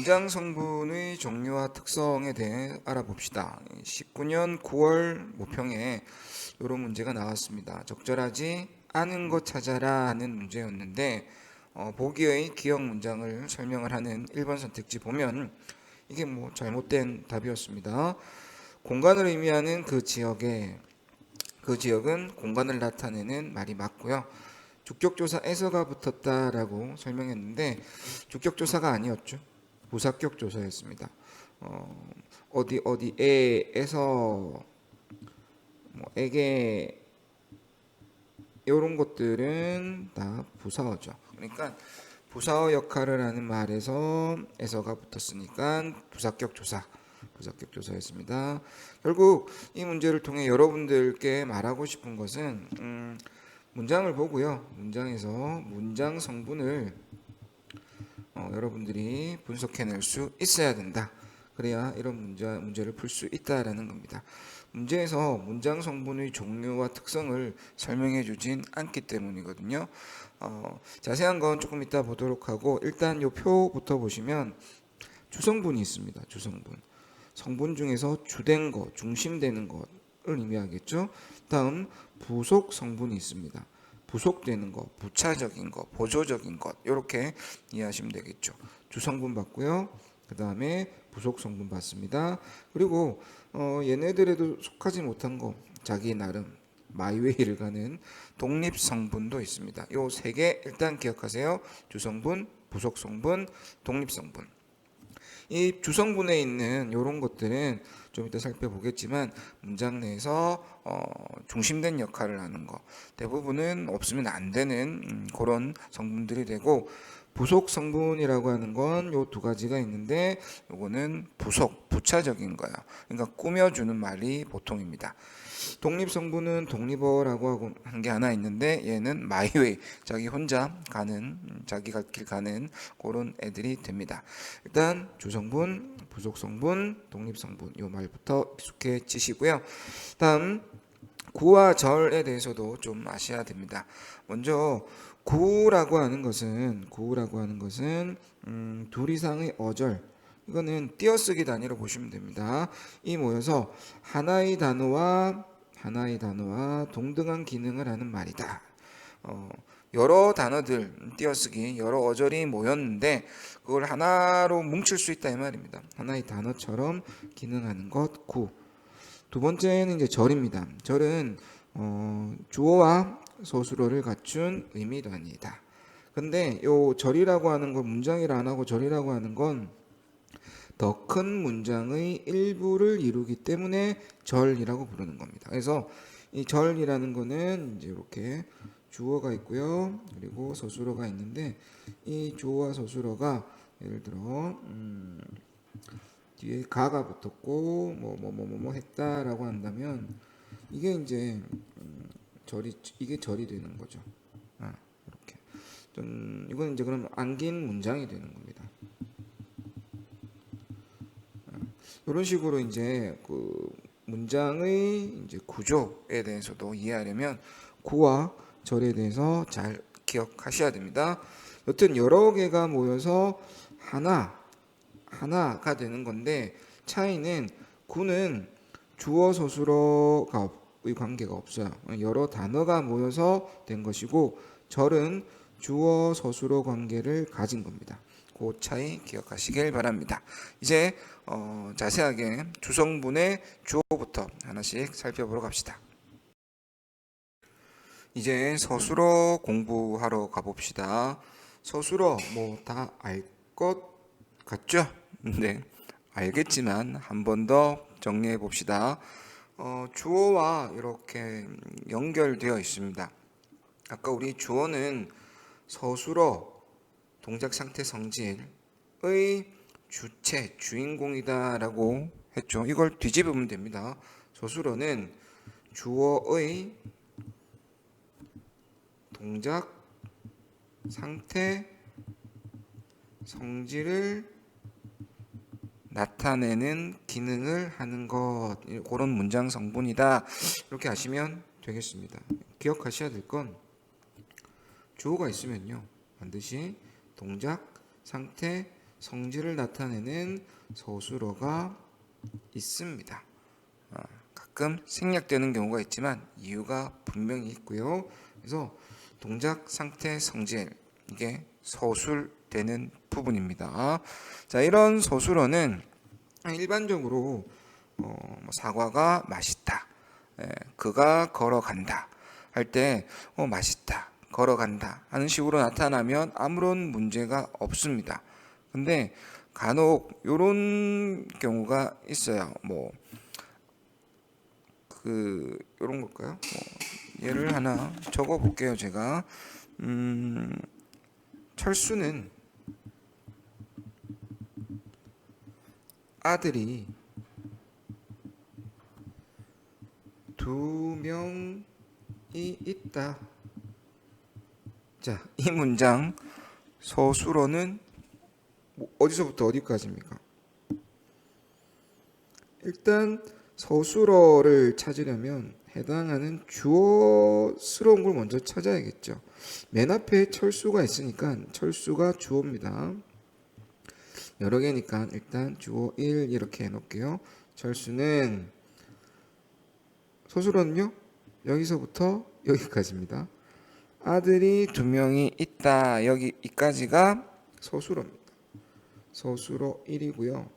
문장 성분의 종류와 특성에 대해 알아봅시다. 19년 9월 모평에 이런 문제가 나왔습니다. 적절하지 않은 것 찾아라 하는 문제였는데 보기의 기억 문장을 설명을 하는 1번 선택지 보면 이게 잘못된 답이었습니다. 공간을 의미하는 그 지역은 공간을 나타내는 말이 맞고요. 주격조사에서가 붙었다라고 설명했는데 주격조사가 아니었죠. 부사격 조사였습니다. 어디에에서 에게 이런 것들은 다 부사어죠. 그러니까 부사어 역할을 하는 말에서 에서가 붙었으니까 부사격 조사였습니다. 결국 이 문제를 통해 여러분들께 말하고 싶은 것은 문장을 보고요. 문장에서 문장 성분을 여러분들이 분석해낼 수 있어야 된다. 그래야 이런 문제를 풀 수 있다라는 겁니다. 문제에서 문장 성분의 종류와 특성을 설명해 주진 않기 때문이거든요. 자세한 건 조금 이따 보도록 하고 일단 이 표부터 보시면 주성분이 있습니다. 주성분. 성분 중에서 주된 것, 중심되는 것을 의미하겠죠. 다음 부속 성분이 있습니다. 부속되는 것, 부차적인 것, 보조적인 것 이렇게 이해하시면 되겠죠. 주성분 봤고요. 그 다음에 부속 성분 봤습니다. 그리고 얘네들에도 속하지 못한 거 자기 나름 마이웨이를 가는 독립 성분도 있습니다. 요 세 개 일단 기억하세요. 주성분, 부속 성분, 독립 성분. 이 주성분에 있는 이런 것들은 좀 이따 살펴보겠지만 문장 내에서 중심된 역할을 하는 거 대부분은 없으면 안 되는 그런 성분들이 되고 부속 성분이라고 하는 건 요 두 가지가 있는데 요거는 부차적인 거예요. 그러니까 꾸며주는 말이 보통입니다. 독립 성분은 독립어라고 한 게 하나 있는데 얘는 마이웨이 자기 혼자 가는 자기 갈 길 가는 그런 애들이 됩니다. 일단 주성분, 부속 성분, 독립 성분 요 말부터 익숙해지시고요. 다음 구와 절에 대해서도 좀 아셔야 됩니다. 먼저 구라고 하는 것은 둘 이상의 어절 이거는 띄어쓰기 단위로 보시면 됩니다. 이 모여서 하나의 단어와 동등한 기능을 하는 말이다. 여러 단어들 띄어쓰기 여러 어절이 모였는데 그걸 하나로 뭉칠 수 있다 이 말입니다. 하나의 단어처럼 기능하는 것 구. 두 번째는 이제 절입니다. 절은 주어와 서술어를 갖춘 의미단위이다. 근데 요 절이라고 하는 건 문장이라 안 하고 절이라고 하는 건 더 큰 문장의 일부를 이루기 때문에 절이라고 부르는 겁니다. 그래서 이 절이라는 거는 이제 이렇게 주어가 있고요. 그리고 서술어가 있는데 이 주어와 서술어가 예를 들어 뒤에 가가 붙었고 뭐 했다라고 한다면 이게 이제 이게 절이 되는 거죠. 이렇게 좀 이건 이제 그럼 안긴 문장이 되는 겁니다. 이런 식으로 이제 그 문장의 이제 구조에 대해서도 이해하려면 구와 절에 대해서 잘 기억하셔야 됩니다. 여튼 여러 개가 모여서 하나가 되는 건데 차이는 구는 주어 서술어의 관계가 없어요. 여러 단어가 모여서 된 것이고 절은 주어 서술어 관계를 가진 겁니다. 그 차이 기억하시길 바랍니다. 이제 자세하게 주성분의 주어부터 하나씩 살펴보러 갑시다. 이제 서술어 공부하러 가봅시다. 서술어 다 알 것 같죠? 네, 알겠지만 한 번 더 정리해 봅시다. 주어와 이렇게 연결되어 있습니다. 아까 우리 주어는 서술어, 동작 상태 성질의 주체, 주인공이다라고 했죠. 이걸 뒤집으면 됩니다. 서술어는 주어의 동작 상태 성질을 나타내는 기능을 하는 것 그런 문장 성분이다 이렇게 하시면 되겠습니다. 기억하셔야 될 건 주어가 있으면요 반드시 동작, 상태, 성질을 나타내는 서술어가 있습니다. 가끔 생략되는 경우가 있지만 이유가 분명히 있고요. 그래서 동작, 상태, 성질 이게 서술되는 부분입니다. 자, 이런 서술어는 일반적으로 사과가 맛있다, 그가 걸어간다 할 때 맛있다, 걸어간다 하는 식으로 나타나면 아무런 문제가 없습니다. 근데 간혹 이런 경우가 있어요. 이런 걸까요? 예를 하나 적어 볼게요. 제가 철수는 아들이 2명이 있다. 자, 이 문장 서술어는 어디서부터 어디까지입니까? 일단 서술어를 찾으려면 해당하는 주어스러운 걸 먼저 찾아야겠죠. 맨 앞에 철수가 있으니까 철수가 주어입니다. 여러 개니까 일단 주어 1 이렇게 해놓을게요. 철수는 서술어는요 여기서부터 여기까지입니다. 아들이 2명이 있다. 여기까지가 서술어입니다. 서술어 1이고요.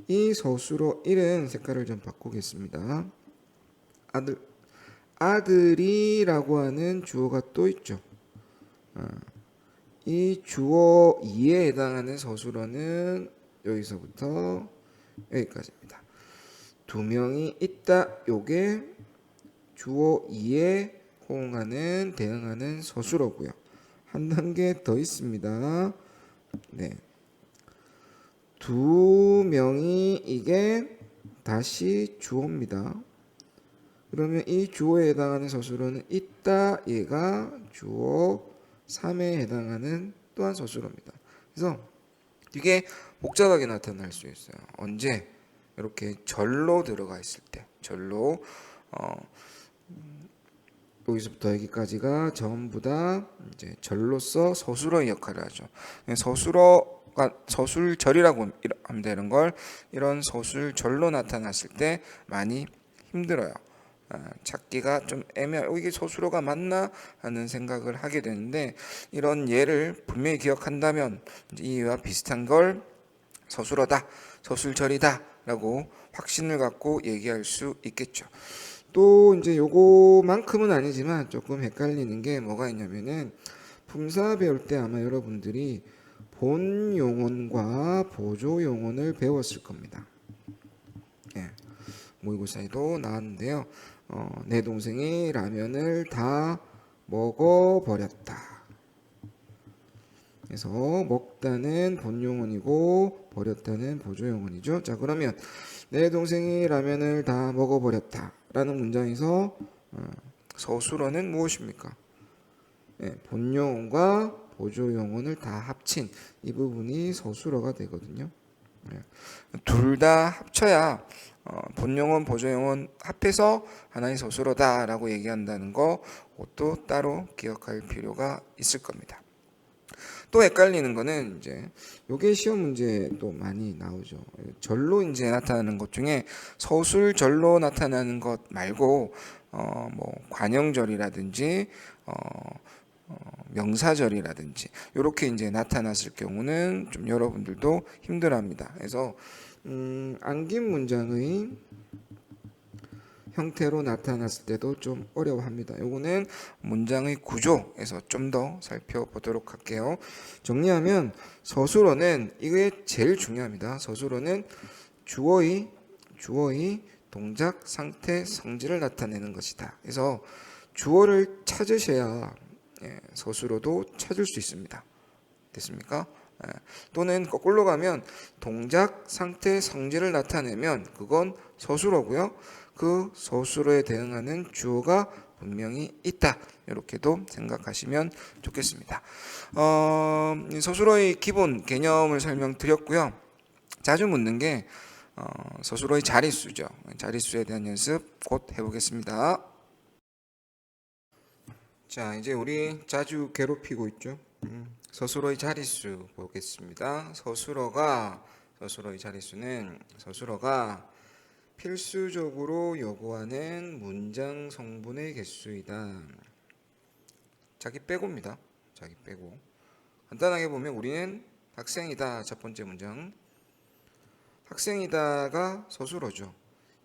이 서술어 1은 색깔을 좀 바꾸겠습니다. 아들이라고 하는 주어가 또 있죠. 이 주어 2에 해당하는 서술어는 여기서부터 여기까지입니다. 2명이 있다. 요게 주어 2에 호응하는 대응하는 서술어고요. 한 단계 더 있습니다. 네. 2명이 이게 다시 주어입니다. 그러면 이 주어에 해당하는 서술어는 있다. 얘가 주어 3에 해당하는 또한 서술어입니다. 그래서 이게 복잡하게 나타날 수 있어요. 언제? 이렇게 절로 들어가 있을 때. 절로 여기서부터 여기까지가 전부 다 이제 절로서 서술어의 역할을 하죠. 서술절이라고 하면 되는 걸 이런 서술절로 나타났을 때 많이 힘들어요. 찾기가 좀 이게 서술어가 맞나 하는 생각을 하게 되는데 이런 예를 분명히 기억한다면 이와 비슷한 걸 서술어다, 서술절이다 라고 확신을 갖고 얘기할 수 있겠죠. 또 이제 요거만큼은 아니지만 조금 헷갈리는 게 뭐가 있냐면은 품사 배울 때 아마 여러분들이 본 용언과 보조 용언을 배웠을 겁니다. 예, 모의고사에도 나왔는데요. 내 동생이 라면을 다 먹어버렸다. 그래서 먹다는 본 용언이고 버렸다는 보조 용언이죠. 자, 그러면 내 동생이 라면을 다 먹어버렸다 라는 문장에서 서술어는 무엇입니까? 본 용언과 보조 용언을 다 합친 이 부분이 서술어가 되거든요. 둘 다 합쳐야 본 용언, 보조 용언 합해서 하나의 서술어다라고 얘기한다는 거 또 따로 기억할 필요가 있을 겁니다. 또 헷갈리는 거는 이제 요게 시험 문제도 많이 나오죠. 절로 이제 나타나는 것 중에 서술절로 나타나는 것 말고 관형절이라든지 명사절이라든지 이렇게 이제 나타났을 경우는 좀 여러분들도 힘들어합니다. 그래서 안긴 문장의 형태로 나타났을 때도 좀 어려워합니다. 요거는 문장의 구조에서 좀 더 살펴보도록 할게요. 정리하면 서술어는 이게 제일 중요합니다. 서술어는 주어의 동작, 상태, 성질을 나타내는 것이다. 그래서 주어를 찾으셔야 서술어도 찾을 수 있습니다. 됐습니까? 또는 거꾸로 가면 동작, 상태, 성질을 나타내면 그건 서술어고요. 그 서술어에 대응하는 주어가 분명히 있다. 이렇게도 생각하시면 좋겠습니다. 서술어의 기본 개념을 설명드렸고요. 자주 묻는 게 서술어의 자릿수죠. 자릿수에 대한 연습 곧 해보겠습니다. 자, 이제 우리 자주 괴롭히고 있죠. 서술어의 자릿수 보겠습니다. 서술어의 자릿수는 서술어가 필수적으로 요구하는 문장 성분의 개수이다. 자기 빼고입니다. 자기 빼고. 간단하게 보면 우리는 학생이다. 첫 번째 문장. 학생이다가 서술어죠.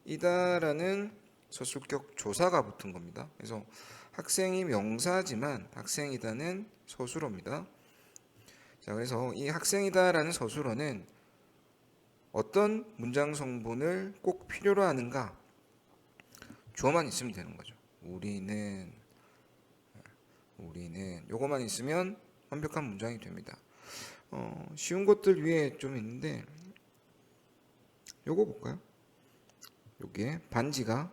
이다라는 서술격 조사가 붙은 겁니다. 그래서 학생이 명사지만 학생이다는 서술어입니다. 자, 그래서 이 학생이다라는 서술어는 어떤 문장 성분을 꼭 필요로 하는가? 주어만 있으면 되는 거죠. 우리는 요거만 있으면 완벽한 문장이 됩니다. 쉬운 것들 위에 좀 있는데 요거 볼까요? 요게 반지가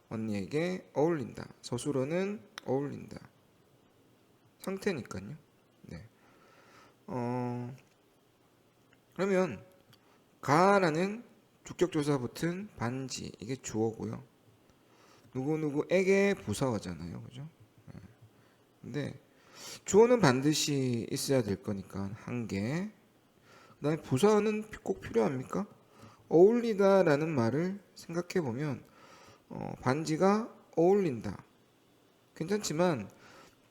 언니에게 어울린다. 서술어는 어울린다. 상태니까요. 네. 그러면 가라는 주격조사 붙은 반지 이게 주어고요. 누구누구에게 부사어잖아요. 그죠? 네. 근데 주어는 반드시 있어야 될 거니까 한 개. 그다음에 부사어는 꼭 필요합니까? 어울리다라는 말을 생각해 보면 반지가 어울린다. 괜찮지만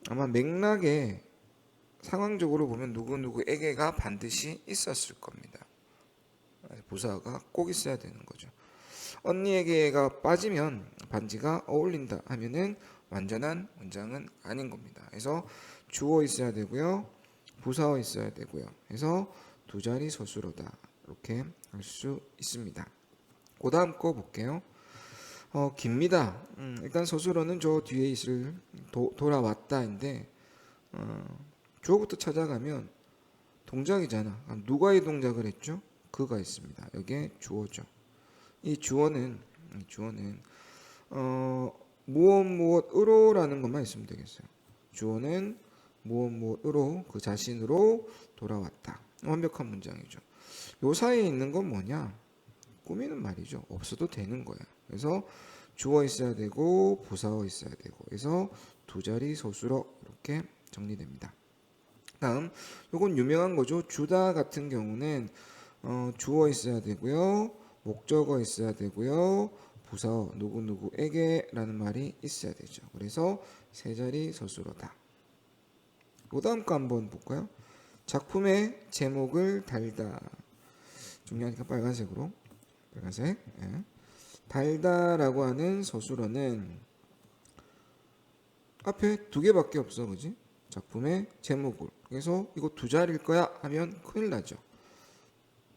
아마 맥락에 상황적으로 보면 누구누구에게가 반드시 있었을 겁니다. 부사가 꼭 있어야 되는 거죠. 언니에게가 빠지면 반지가 어울린다 하면은 완전한 문장은 아닌 겁니다. 그래서 주어 있어야 되고요. 부사어 있어야 되고요. 그래서 두 자리 서술어다. 이렇게 할 수 있습니다. 그 다음 거 볼게요. 깁니다. 일단 서술어는 저 뒤에 있을 돌아왔다인데 주어부터 찾아가면 동작이잖아. 누가 이 동작을 했죠? 그가 있습니다. 여기에 주어죠. 이 주어는 무엇으로라는 것만 있으면 되겠어요. 주어는 무엇으로 그 자신으로 돌아왔다. 완벽한 문장이죠. 요 사이에 있는 건 뭐냐? 꾸미는 말이죠. 없어도 되는 거야. 그래서 주어 있어야 되고 부사어 있어야 되고 그래서 두 자리 서술어 이렇게 정리됩니다. 다음 요건 유명한 거죠. 주다 같은 경우는 주어 있어야 되고요. 목적어 있어야 되고요. 부사어 누구누구에게 라는 말이 있어야 되죠. 그래서 세 자리 서술어다. 그 다음 거 한번 볼까요? 작품의 제목을 달다. 중요하니까 빨간색으로. 빨간색. 예. 달다라고 하는 서술어는 앞에 두 개밖에 없어. 그지? 작품의 제목을. 그래서 이거 두 자리일 거야 하면 큰일 나죠.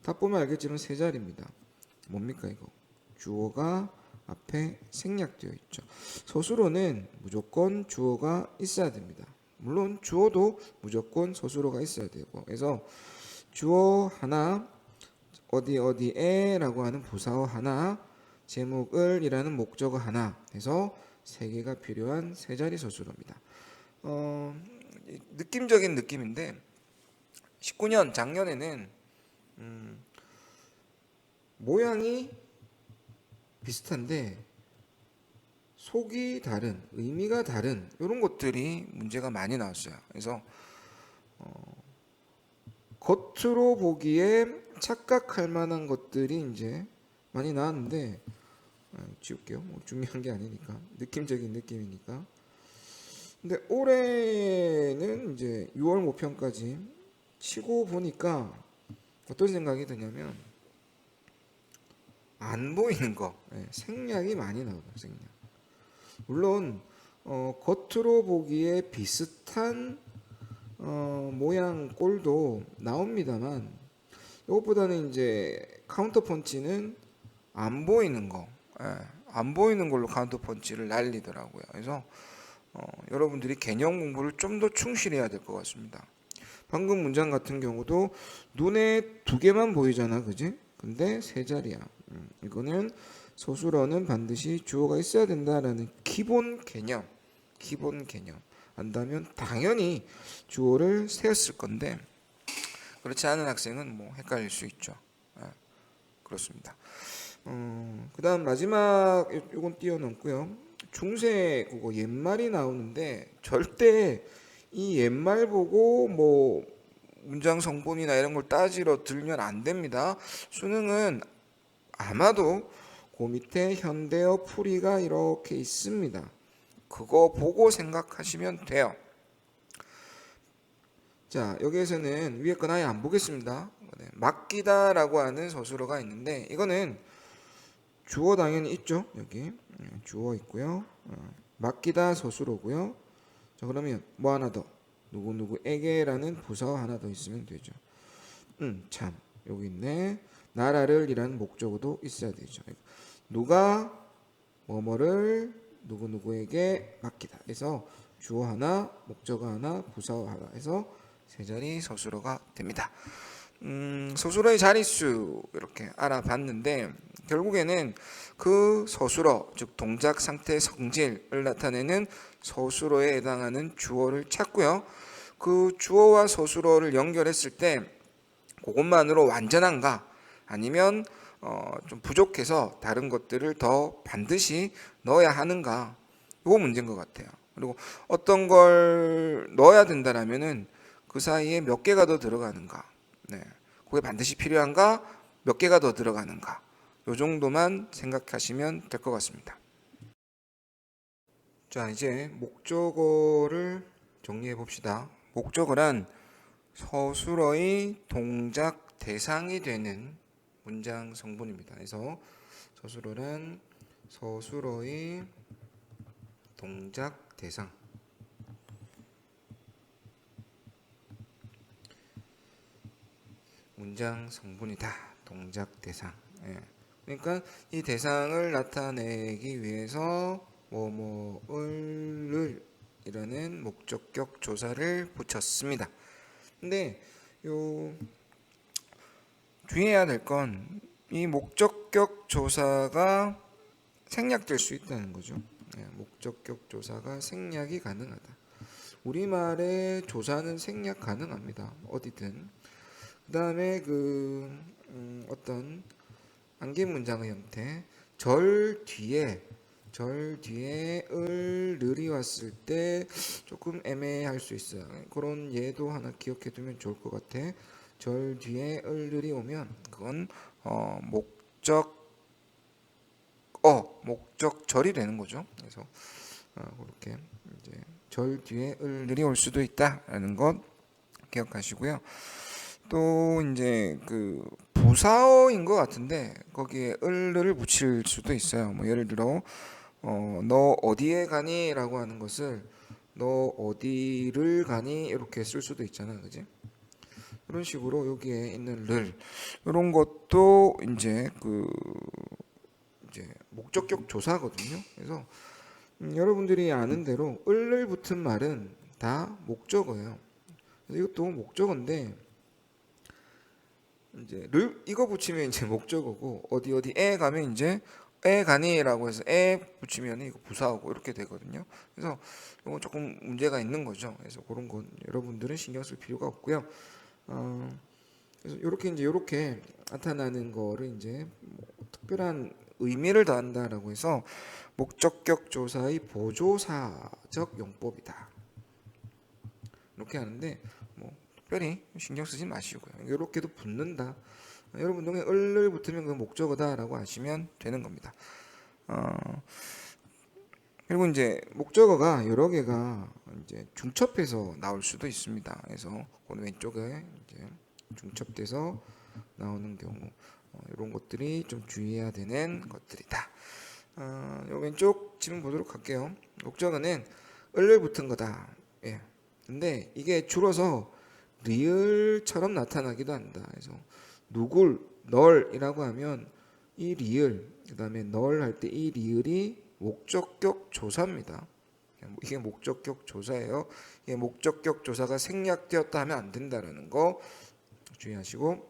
다 보면 알겠지만 세 자리입니다. 뭡니까 이거? 주어가 앞에 생략되어 있죠. 서술어는 무조건 주어가 있어야 됩니다. 물론 주어도 무조건 서술어가 있어야 되고 그래서 주어 하나 어디에 라고 하는 부사어 하나 제목을 이라는 목적어 하나 해서 세 개가 필요한 세 자리 서술어입니다. 느낌적인 느낌인데 19년 작년에는 모양이 비슷한데 속이 다른, 의미가 다른 이런 것들이 문제가 많이 나왔어요. 그래서 겉으로 보기에 착각할 만한 것들이 이제 많이 나왔는데 지울게요. 뭐 중요한 게 아니니까 느낌적인 느낌이니까. 근데 올해는 이제 6월 모평까지 치고 보니까 어떤 생각이 드냐면 안 보이는 거 생략이 많이 나와요. 생략. 물론 겉으로 보기에 비슷한 모양 꼴도 나옵니다만 이것보다는 이제 카운터 펀치는 안 보이는 거, 안 보이는 걸로 카운터 펀치를 날리더라고요. 그래서 여러분들이 개념 공부를 좀 더 충실히 해야 될 것 같습니다. 방금 문장 같은 경우도 눈에 두 개만 보이잖아, 그지? 근데 세 자리야. 이거는 서술어는 반드시 주어가 있어야 된다라는 기본 개념 안다면 당연히 주어를 세웠을 건데 그렇지 않은 학생은 뭐 헷갈릴 수 있죠. 그렇습니다. 그 다음 마지막 요건 띄워놓고요. 중세 국어 옛말이 나오는데 절대 이 옛말 보고 뭐 문장 성분이나 이런 걸 따지러 들면 안 됩니다. 수능은 아마도 그 밑에 현대어 풀이가 이렇게 있습니다. 그거 보고 생각하시면 돼요. 자, 여기에서는 위에 건 아예 안 보겠습니다. 네, 맡기다라고 하는 서술어가 있는데 이거는 주어 당연히 있죠. 여기 주어 있고요. 맡기다 서술어고요. 자, 그러면 뭐 하나 더 누구누구에게라는 부사 하나 더 있으면 되죠. 참 여기 있네. 나라를이라는 목적어도 있어야 되죠. 누가 뭐뭐를 누구누구에게 맡기다 해서 주어 하나, 목적어 하나, 부사어 하나 해서 세 자리 서술어가 됩니다. 서술어의 자릿수 이렇게 알아봤는데 결국에는 그 서술어, 즉 동작 상태 성질을 나타내는 서술어에 해당하는 주어를 찾고요. 그 주어와 서술어를 연결했을 때 그것만으로 완전한가 아니면 좀 부족해서 다른 것들을 더 반드시 넣어야 하는가 이거 문제인 것 같아요. 그리고 어떤 걸 넣어야 된다라면은 그 사이에 몇 개가 더 들어가는가, 네, 그게 반드시 필요한가, 몇 개가 더 들어가는가, 요 정도만 생각하시면 될 것 같습니다. 자, 이제 목적어를 정리해 봅시다. 목적어란 서술어의 동작 대상이 되는 문장 성분입니다. 그래서 서술어란 서술어의 동작 대상. 문장 성분이다. 동작 대상. 예. 그러니까 이 대상을 나타내기 위해서 뭐뭐을 이라는 목적격 조사를 붙였습니다. 근데 요 주의해야 될 건 이 목적격 조사가 생략될 수 있다는 거죠. 예, 목적격 조사가 생략이 가능하다. 우리말의 조사는 생략 가능합니다. 어디든. 그 다음에 어떤 안개 문장의 형태 절 뒤에 을이 왔을 때 조금 애매할 수 있어요. 그런 예도 하나 기억해 두면 좋을 것 같아. 절 뒤에 을이 오면 그건 목적절이 되는 거죠. 그래서 그렇게 이제 절 뒤에 을이 올 수도 있다라는 것 기억하시고요. 또 이제 그 부사어인 것 같은데 거기에 을을 붙일 수도 있어요. 뭐 예를 들어 너 어디에 가니라고 하는 것을 너 어디를 가니 이렇게 쓸 수도 있잖아, 그지? 이런 식으로 여기에 있는 를 이런 것도 이제 이제 목적격 조사거든요. 그래서 여러분들이 아는 대로 을을 붙은 말은 다 목적어예요. 이것도 목적어인데 이제 를 이거 붙이면 이제 목적어고 어디에 가면 이제 에 가니라고 해서 에 붙이면 이거 부사하고 이렇게 되거든요. 그래서 이건 조금 문제가 있는 거죠. 그래서 그런 건 여러분들은 신경 쓸 필요가 없고요. 그래서 이렇게 나타나는 거를 이제 뭐 특별한 의미를 더한다라고 해서 목적격 조사의 보조사적 용법이다. 이렇게 하는데 뭐 특별히 신경 쓰지 마시고요. 이렇게도 붙는다. 여러분 눈에 을을 붙으면 그 목적어다라고 하시면 되는 겁니다. 그리고 이제 목적어가 여러 개가 이제 중첩해서 나올 수도 있습니다. 그래서 그 왼쪽에 이제 중첩돼서 나오는 경우 이런 것들이 좀 주의해야 되는 것들이다. 요 왼쪽 지문 보도록 할게요. 목적어는 을을 붙은 거다. 예. 근데 이게 줄어서 리을처럼 나타나기도 한다. 그래서 누굴 널이라고 하면 이 리을 그다음에 널 할 때 이 리을이 목적격 조사입니다. 이게 목적격 조사예요. 이게 목적격 조사가 생략되었다 하면 안 된다라는 거 주의하시고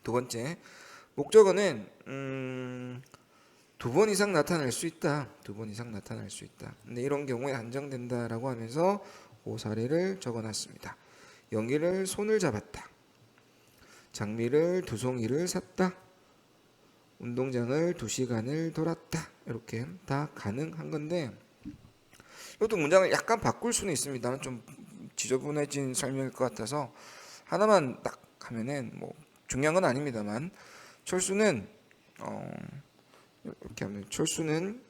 두 번째 목적어는 두 번 이상 나타날 수 있다. 두 번 이상 나타날 수 있다. 근데 이런 경우에 한정된다라고 하면서 그 사례를 적어놨습니다. 영희를 손을 잡았다. 장미를 2송이를 샀다. 운동장을 2시간을 돌았다. 이렇게 다 가능한 건데 이것도 문장을 약간 바꿀 수는 있습니다. 좀 지저분해진 설명일 것 같아서 하나만 딱 하면은 뭐 중요한 건 아닙니다만, 철수는 이렇게 하면 철수는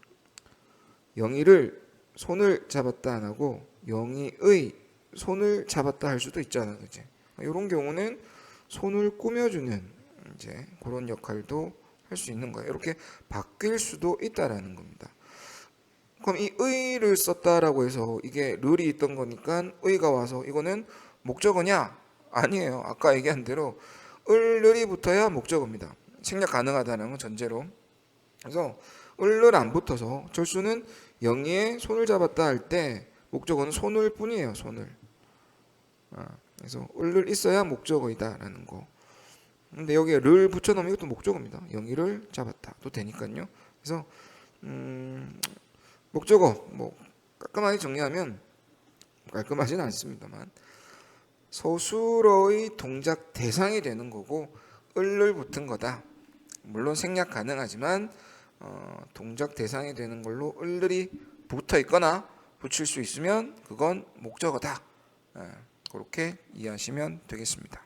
영희를 손을 잡았다 안 하고 영희의 손을 잡았다 할 수도 있잖아, 그지? 이런 경우는 손을 꾸며주는 이제 그런 역할도 할 수 있는 거예요. 이렇게 바뀔 수도 있다라는 겁니다. 그럼 이 의를 썼다라고 해서 이게 르이 있던 거니까 의가 와서 이거는 목적어냐? 아니에요. 아까 얘기한 대로 을을이 붙어야 목적어입니다. 생략 가능하다는 건 전제로. 그래서 을을 안 붙어서 철수는 영희의 손을 잡았다 할 때 목적어는 손을 뿐이에요. 손을. 그래서 을을 있어야 목적어이다라는 거. 근데 여기에 를 붙여놓으면 이것도 목적어입니다. 영희를 잡았다 또 되니까요. 그래서 목적어 뭐 깔끔하게 정리하면, 깔끔하지는 않습니다만, 서술어의 동작 대상이 되는 거고 을을 붙은 거다. 물론 생략 가능하지만 동작 대상이 되는 걸로 을들이 붙어 있거나 붙일 수 있으면 그건 목적어다. 그렇게 이해하시면 되겠습니다.